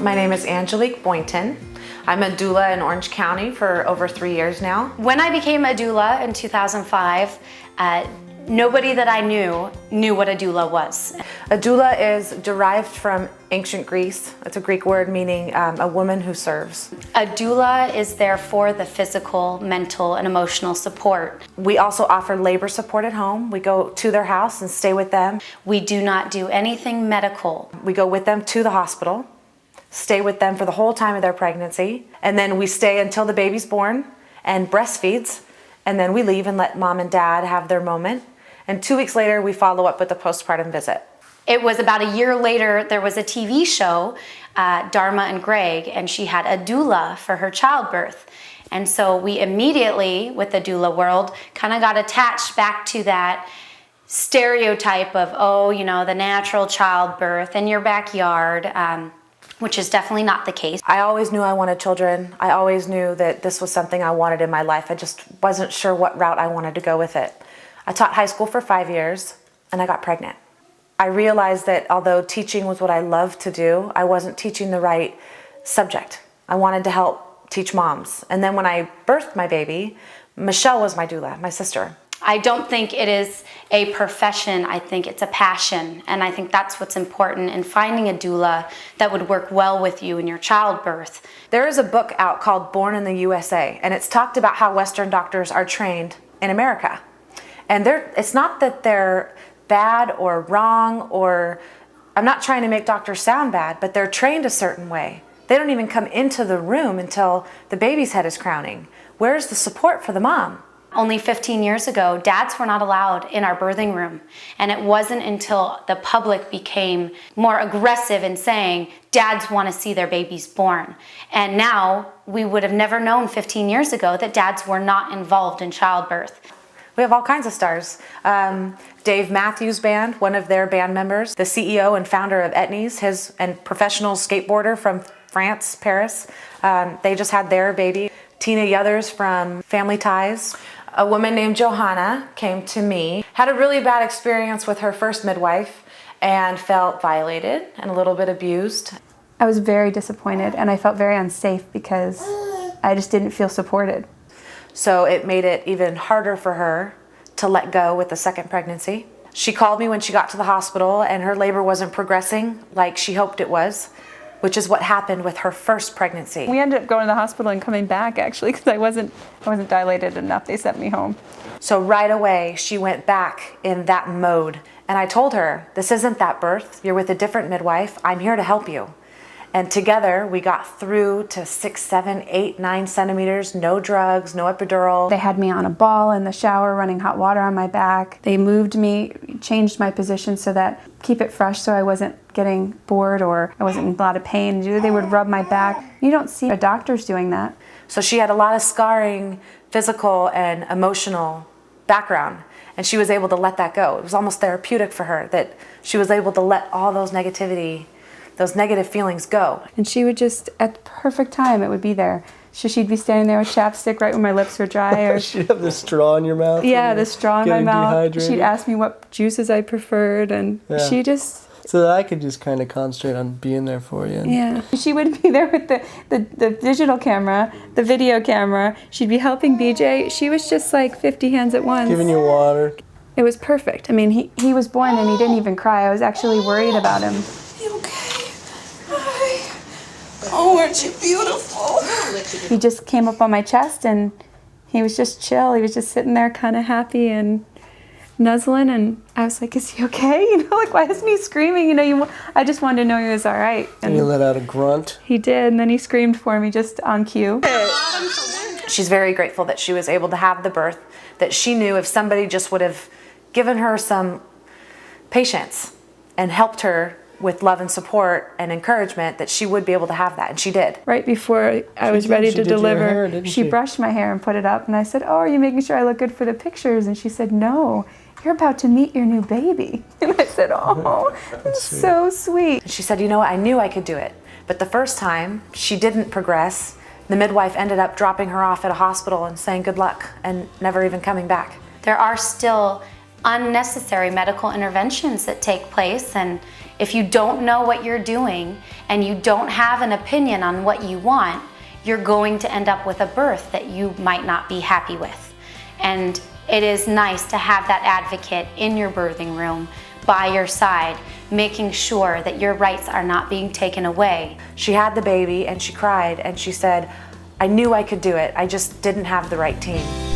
My name is Angelique Boynton. I'm a doula in Orange County for over 3 years now. When I became a doula in 2005, nobody that I knew what a doula was. A doula is derived from ancient Greece. It's a Greek word meaning a woman who serves. A doula is there for the physical, mental, and emotional support. We also offer labor support at home. We go to their house and stay with them. We do not do anything medical. We go with them to the hospital, stay with them for the whole time of their pregnancy, and then we stay until the baby's born and breastfeeds, and then we leave and let mom and dad have their moment. And 2 weeks later, we follow up with a postpartum visit. It was about a year later, there was a TV show, Dharma and Greg, and she had a doula for her childbirth. And so we immediately, with the doula world, kind of got attached back to that stereotype of, oh, you know, the natural childbirth in your backyard, which is definitely not the case. I always knew I wanted children. I always knew that this was something I wanted in my life. I just wasn't sure what route I wanted to go with it. I taught high school for 5 years and I got pregnant. I realized that although teaching was what I loved to do, I wasn't teaching the right subject. I wanted to help teach moms. And then when I birthed my baby, Michelle was my doula, my sister. I don't think it is a profession, I think it's a passion. And I think that's what's important in finding a doula that would work well with you in your childbirth. There is a book out called Born in the USA, and it's talked about how Western doctors are trained in America. And it's not that they're bad or wrong, or I'm not trying to make doctors sound bad, but they're trained a certain way. They don't even come into the room until the baby's head is crowning. Where's the support for the mom? Only 15 years ago, dads were not allowed in our birthing room. And it wasn't until the public became more aggressive in saying, dads want to see their babies born. And now, we would have never known 15 years ago that dads were not involved in childbirth. We have all kinds of stars. Dave Matthews Band, one of their band members, the CEO and founder of Etnies, and professional skateboarder from France, Paris. They just had their baby. Tina Yothers from Family Ties. A woman named Johanna came to me, had a really bad experience with her first midwife and felt violated and a little bit abused. I was very disappointed and I felt very unsafe because I just didn't feel supported. So it made it even harder for her to let go with the second pregnancy. She called me when she got to the hospital and her labor wasn't progressing like she hoped it was, which is what happened with her first pregnancy. We ended up going to the hospital and coming back actually because I wasn't dilated enough. They sent me home. So right away she went back in that mode. And I told her, this isn't that birth. You're with a different midwife. I'm here to help you. And together we got through to 6, 7, 8, 9 centimeters, no drugs, no epidural. They had me on a ball in the shower running hot water on my back. They moved me, changed my position so that keep it fresh so I wasn't getting bored or I wasn't in a lot of pain. They would rub my back. You don't see doctors doing that. So she had a lot of scarring, physical and emotional background, and she was able to let that go. It was almost therapeutic for her that she was able to let all those negative feelings go. And she would just, at the perfect time, it would be there. So she'd be standing there with chapstick right when my lips were dry. Or she'd have the straw in your mouth. Yeah, the straw in my mouth. Dehydrated. She'd ask me what juices I preferred, and she just... So that I could just kind of concentrate on being there for you. Yeah. She would be there with the digital camera, the video camera. She'd be helping BJ. She was just like 50 hands at once. Giving you water. It was perfect. I mean, he was born and he didn't even cry. I was actually worried about him. You okay? Hi. Oh, aren't you beautiful? He just came up on my chest and he was just chill. He was just sitting there kind of happy and nuzzling, and I was like, is he okay? You know, like, why isn't he screaming? You know, I just wanted to know he was all right. And he let out a grunt. He did, and then he screamed for me just on cue. She's very grateful that she was able to have the birth, that she knew if somebody just would have given her some patience and helped her with love and support and encouragement, that she would be able to have that, and she did. Right before I was ready to deliver, she brushed my hair and put it up, and I said, oh, are you making sure I look good for the pictures? And she said, no, you're about to meet your new baby. And I said, oh, that's so sweet. And she said, you know what, I knew I could do it. But the first time, she didn't progress. The midwife ended up dropping her off at a hospital and saying good luck and never even coming back. There are still unnecessary medical interventions that take place. And if you don't know what you're doing and you don't have an opinion on what you want, you're going to end up with a birth that you might not be happy with. And it is nice to have that advocate in your birthing room by your side, making sure that your rights are not being taken away. She had the baby and she cried and she said, I knew I could do it. I just didn't have the right team.